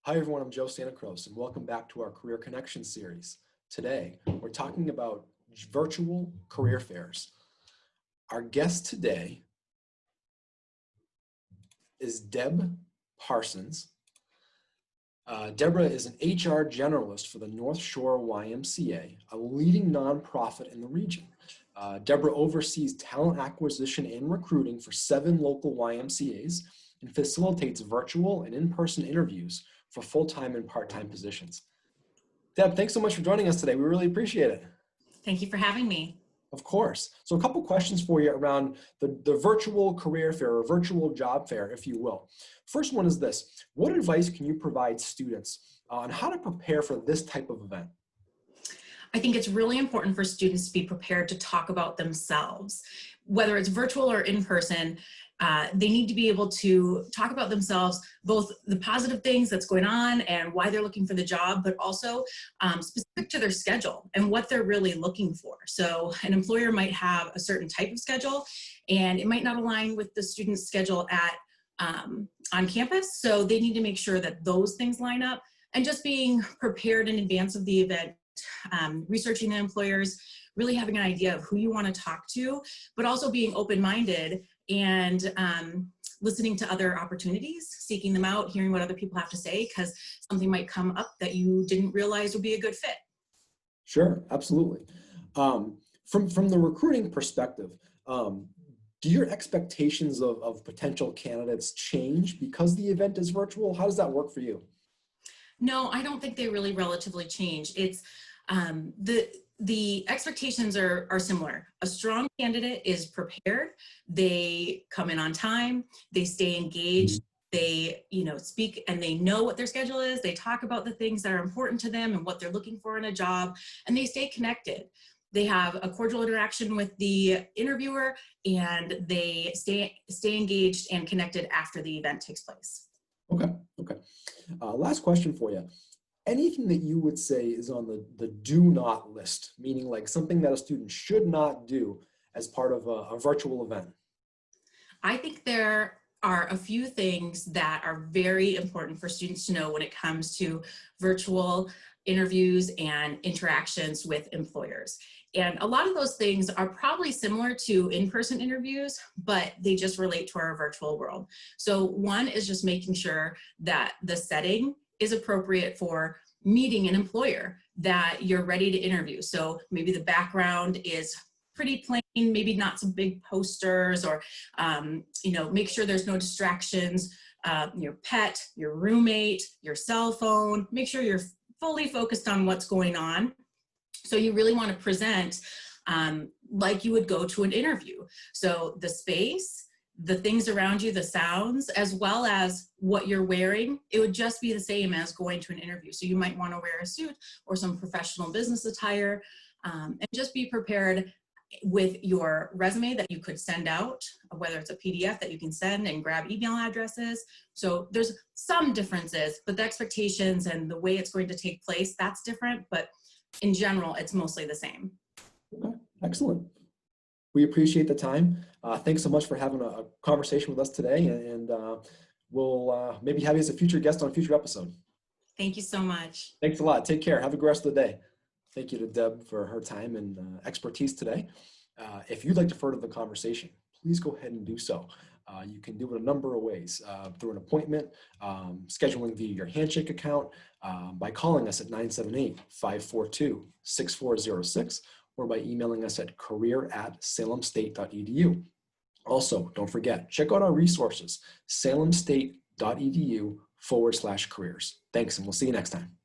Hi everyone, I'm Joe Santa Cruz and welcome back to our Career Connections series. Today, we're talking about virtual career fairs. Our guest today is Deb Parsons. Deborah is an HR generalist for the North Shore YMCA, a leading nonprofit in the region. Deborah oversees talent acquisition and recruiting for 7 local YMCAs and facilitates virtual and in-person interviews for full-time and part-time positions. Deb, thanks so much for joining us today. We really appreciate it. Thank you for having me. Of course. So a couple questions for you around the virtual career fair or virtual job fair, if you will. First one is this: what advice can you provide students on how to prepare for this type of event? I think it's really important for students to be prepared to talk about themselves. Whether it's virtual or in person, they need to be able to talk about themselves, both the positive things that's going on and why they're looking for the job, but also specific to their schedule and what they're really looking for. So an employer might have a certain type of schedule and it might not align with the student's schedule at on campus. So they need to make sure that those things line up, and just being prepared in advance of the event, researching the employers, really having an idea of who you want to talk to, but also being open-minded and listening to other opportunities, seeking them out, hearing what other people have to say, because something might come up that you didn't realize would be a good fit. Sure, absolutely. From the recruiting perspective, do your expectations of potential candidates change because the event is virtual? How does that work for you? No, I don't think they really relatively change. It's the expectations are similar. A strong candidate is prepared. They come in on time. They stay engaged. They, speak and they know what their schedule is. They talk about the things that are important to them and what they're looking for in a job, and they stay connected. They have a cordial interaction with the interviewer, and they stay engaged and connected after the event takes place. Okay. Last question for you. Anything that you would say is on the do not list, meaning like something that a student should not do as part of a virtual event? I think there are a few things that are very important for students to know when it comes to virtual interviews and interactions with employers. And a lot of those things are probably similar to in-person interviews, but they just relate to our virtual world. So one is just making sure that the setting is appropriate for meeting an employer that you're ready to interview. So maybe the background is pretty plain, maybe not some big posters, or make sure there's no distractions, your pet, your roommate, your cell phone. Make sure you're fully focused on what's going on. So you really want to present like you would go to an interview. So the space, the things around you, the sounds, as well as what you're wearing, it would just be the same as going to an interview. So you might want to wear a suit or some professional business attire, and just be prepared with your resume that you could send out, whether it's a PDF that you can send and grab email addresses. So there's some differences, but the expectations and the way it's going to take place, that's different. But in general, it's mostly the same. Okay, excellent. We appreciate the time. Thanks so much for having a conversation with us today, and we'll maybe have you as a future guest on a future episode. Thank you so much. Thanks a lot. Take care. Have a good rest of the day. Thank you to Deb for her time and expertise today. If you'd like to further the conversation, please go ahead and do so. You can do it a number of ways, through an appointment, scheduling via your Handshake account, by calling us at 978-542-6406, or by emailing us at career@salemstate.edu. Also, don't forget, check out our resources, salemstate.edu/careers. Thanks, and we'll see you next time.